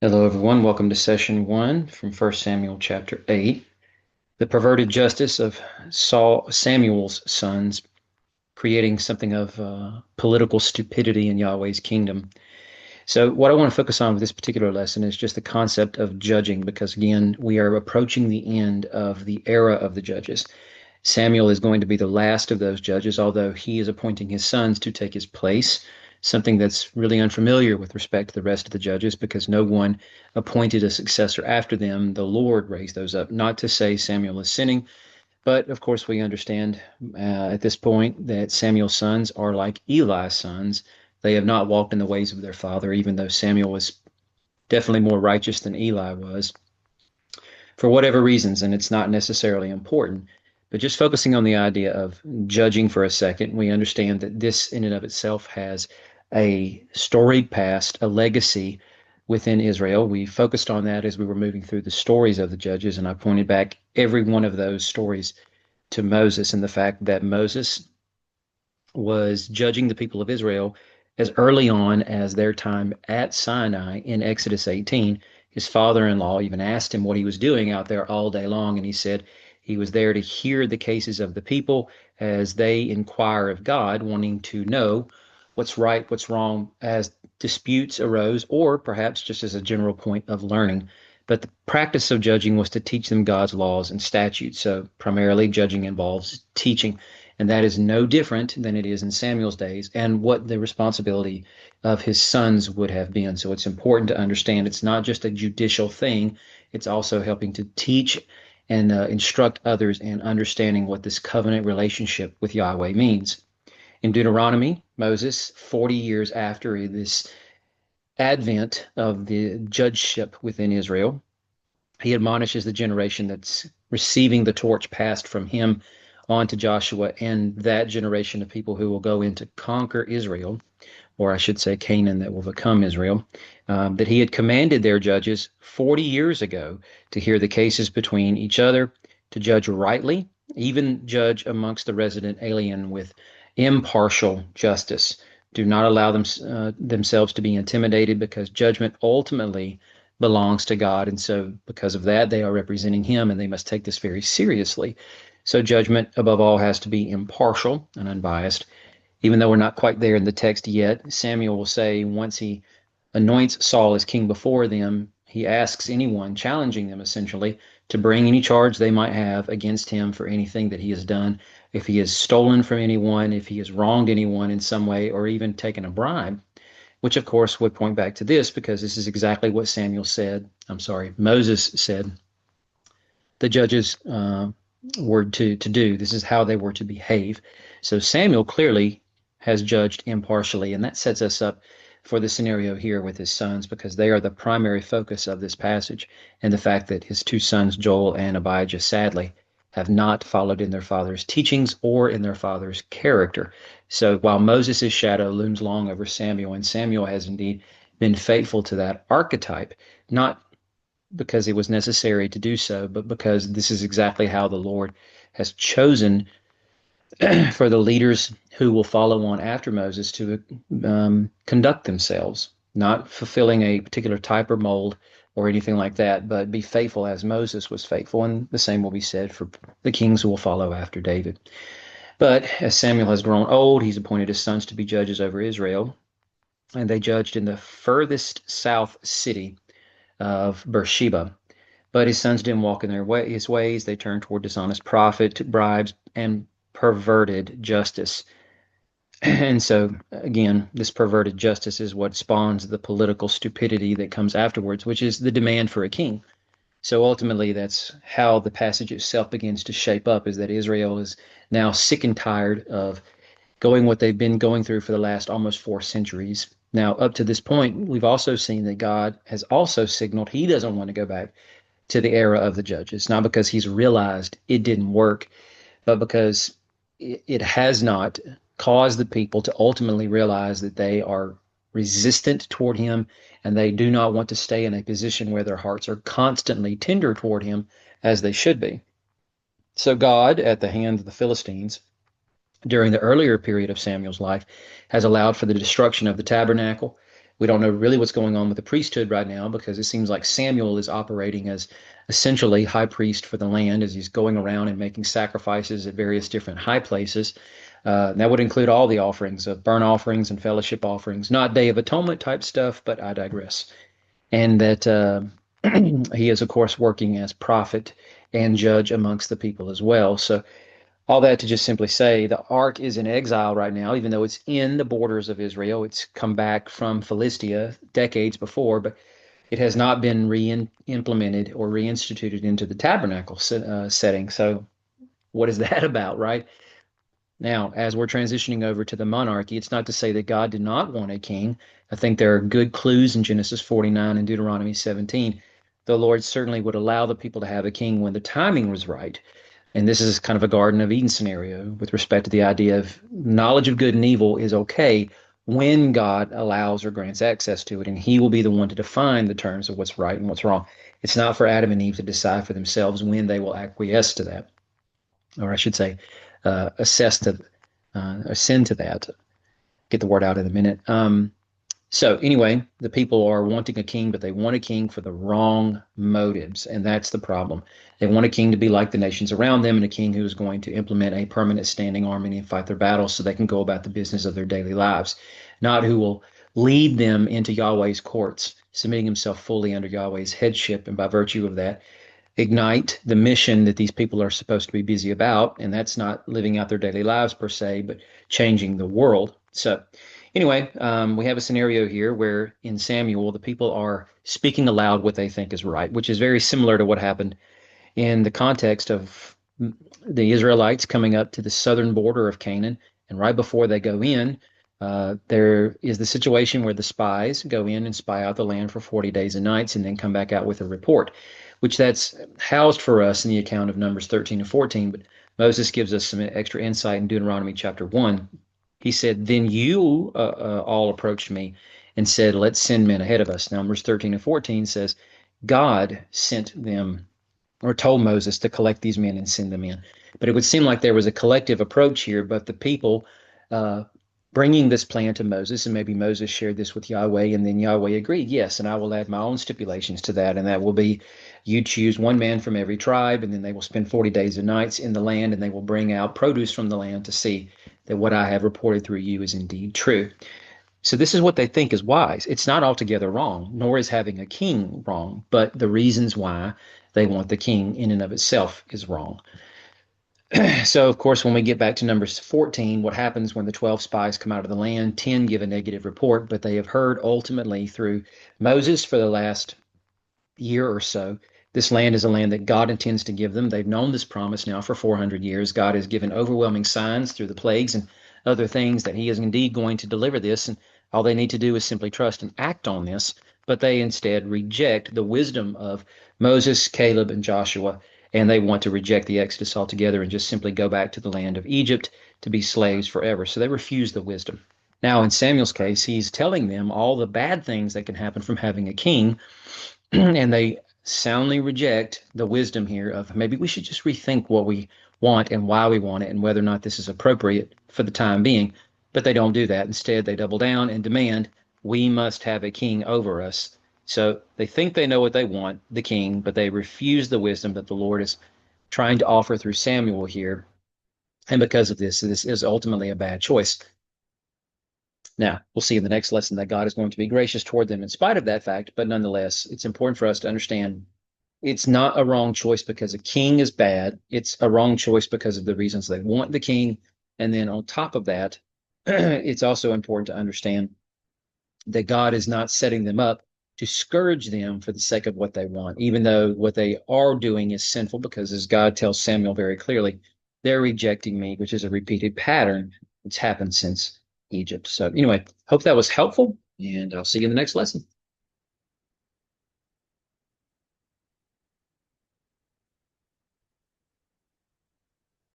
Hello, everyone. Welcome to session one from 1 Samuel chapter 8. The perverted justice of Samuel's sons, creating something of political stupidity in Yahweh's kingdom. So, what I want to focus on with this particular lesson is just the concept of judging, because again, we are approaching the end of the era of the judges. Samuel is going to be the last of those judges, although he is appointing his sons to take his place, something that's really unfamiliar with respect to the rest of the judges because no one appointed a successor after them. The Lord raised those up. Not to say Samuel is sinning, but of course we understand at this point that Samuel's sons are like Eli's sons. They have not walked in the ways of their father, even though Samuel was definitely more righteous than Eli was for whatever reasons, and it's not necessarily important. But just focusing on the idea of judging for a second, we understand that this in and of itself has a storied past, a legacy within Israel. We focused on that as we were moving through the stories of the judges, and I pointed back every one of those stories to Moses and the fact that Moses was judging the people of Israel as early on as their time at Sinai in Exodus 18. His father-in-law even asked him what he was doing out there all day long, and he said he was there to hear the cases of the people as they inquire of God, wanting to know what's right, what's wrong, as disputes arose, or perhaps just as a general point of learning. But the practice of judging was to teach them God's laws and statutes. So primarily judging involves teaching. And that is no different than it is in Samuel's days and what the responsibility of his sons would have been. So it's important to understand it's not just a judicial thing, it's also helping to teach and instruct others in understanding what this covenant relationship with Yahweh means. In Deuteronomy, Moses, 40 years after this advent of the judgeship within Israel, he admonishes the generation that's receiving the torch passed from him on to Joshua and that generation of people who will go in to conquer Israel, or I should say Canaan that will become Israel, that he had commanded their judges 40 years ago to hear the cases between each other, to judge rightly, even judge amongst the resident alien with impartial justice. Do not allow themselves to be intimidated because judgment ultimately belongs to God. And so, because of that, they are representing Him and they must take this very seriously. So, judgment above all has to be impartial and unbiased. Even though we're not quite there in the text yet, Samuel will say once he anoints Saul as king before them, he asks anyone challenging them essentially to bring any charge they might have against him for anything that he has done. If he has stolen from anyone, if he has wronged anyone in some way, or even taken a bribe, which of course would point back to this because this is exactly what Moses said the judges were to do. This is how they were to behave. So Samuel clearly has judged impartially, and that sets us up for the scenario here with his sons because they are the primary focus of this passage, and the fact that his two sons, Joel and Abijah, sadly, have not followed in their father's teachings or in their father's character. So while Moses' shadow looms long over Samuel, and Samuel has indeed been faithful to that archetype, not because it was necessary to do so, but because this is exactly how the Lord has chosen for the leaders who will follow on after Moses to conduct themselves, not fulfilling a particular type or mold or anything like that, but be faithful as Moses was faithful. And the same will be said for the kings who will follow after David. But as Samuel has grown old, he's appointed his sons to be judges over Israel. And they judged in the furthest south city of Beersheba. But his sons didn't walk in his ways. They turned toward dishonest profit, bribes, and perverted justice. And so, again, this perverted justice is what spawns the political stupidity that comes afterwards, which is the demand for a king. So ultimately, that's how the passage itself begins to shape up, is that Israel is now sick and tired of going what they've been going through for the last almost 4 centuries. Now, up to this point, we've also seen that God has also signaled he doesn't want to go back to the era of the judges, not because he's realized it didn't work, but because it has not caused the people to ultimately realize that they are resistant toward him and they do not want to stay in a position where their hearts are constantly tender toward him as they should be. So God, at the hands of the Philistines, during the earlier period of Samuel's life, has allowed for the destruction of the tabernacle, We don't know really what's going on with the priesthood right now because it seems like Samuel is operating as essentially high priest for the land as he's going around and making sacrifices at various different high places. That would include all the offerings of burnt offerings and fellowship offerings, not Day of Atonement type stuff, but I digress. And that he is, of course, working as prophet and judge amongst the people as well. So all that to just simply say the ark is in exile right now, even though it's in the borders of Israel. It's come back from Philistia decades before, but it has not been re-implemented or reinstituted into the tabernacle setting. So what is that about, right? Now, as we're transitioning over to the monarchy, it's not to say that God did not want a king. I think there are good clues in Genesis 49 and Deuteronomy 17. The Lord certainly would allow the people to have a king when the timing was right. And this is kind of a Garden of Eden scenario with respect to the idea of knowledge of good and evil is okay when God allows or grants access to it, and he will be the one to define the terms of what's right and what's wrong. It's not for Adam and Eve to decide for themselves when they will acquiesce to that, or I should say, ascend to that. Get the word out in a minute. So anyway, the people are wanting a king, but they want a king for the wrong motives, and that's the problem. They want a king to be like the nations around them and a king who is going to implement a permanent standing army and fight their battles so they can go about the business of their daily lives, not who will lead them into Yahweh's courts, submitting himself fully under Yahweh's headship, and by virtue of that, ignite the mission that these people are supposed to be busy about. And that's not living out their daily lives per se, but changing the world. So anyway, we have a scenario here where in Samuel, the people are speaking aloud what they think is right, which is very similar to what happened in the context of the Israelites coming up to the southern border of Canaan. And right before they go in, there is the situation where the spies go in and spy out the land for 40 days and nights and then come back out with a report, which that's housed for us in the account of Numbers 13 and 14. But Moses gives us some extra insight in Deuteronomy chapter 1. He said, Then you all approached me and said, Let's send men ahead of us. Numbers 13 and 14 says, God sent them or told Moses to collect these men and send them in. But it would seem like there was a collective approach here, but the people uh, bringing this plan to Moses, and maybe Moses shared this with Yahweh, and then Yahweh agreed, yes, and I will add my own stipulations to that, and that will be you choose one man from every tribe, and then they will spend 40 days and nights in the land, and they will bring out produce from the land to see that what I have reported through you is indeed true. So this is what they think is wise. It's not altogether wrong, nor is having a king wrong, but the reasons why they want the king in and of itself is wrong. So, of course, when we get back to Numbers 14, what happens when the 12 spies come out of the land? 10 give a negative report, but they have heard ultimately through Moses for the last year or so. This land is a land that God intends to give them. They've known this promise now for 400 years. God has given overwhelming signs through the plagues and other things that he is indeed going to deliver this. And all they need to do is simply trust and act on this. But they instead reject the wisdom of Moses, Caleb, and Joshua. And they want to reject the Exodus altogether and just simply go back to the land of Egypt to be slaves forever. So they refuse the wisdom. Now, in Samuel's case, he's telling them all the bad things that can happen from having a king. And they soundly reject the wisdom here of maybe we should just rethink what we want and why we want it and whether or not this is appropriate for the time being. But they don't do that. Instead, they double down and demand we must have a king over us. So they think they know what they want, the king, but they refuse the wisdom that the Lord is trying to offer through Samuel here. And because of this is ultimately a bad choice. Now, we'll see in the next lesson that God is going to be gracious toward them in spite of that fact, but nonetheless, it's important for us to understand it's not a wrong choice because a king is bad. It's a wrong choice because of the reasons they want the king. And then on top of that, it's also important to understand that God is not setting them up to scourge them for the sake of what they want, even though what they are doing is sinful, because as God tells Samuel very clearly, they're rejecting me, which is a repeated pattern that's happened since Egypt. So anyway, hope that was helpful, and I'll see you in the next lesson.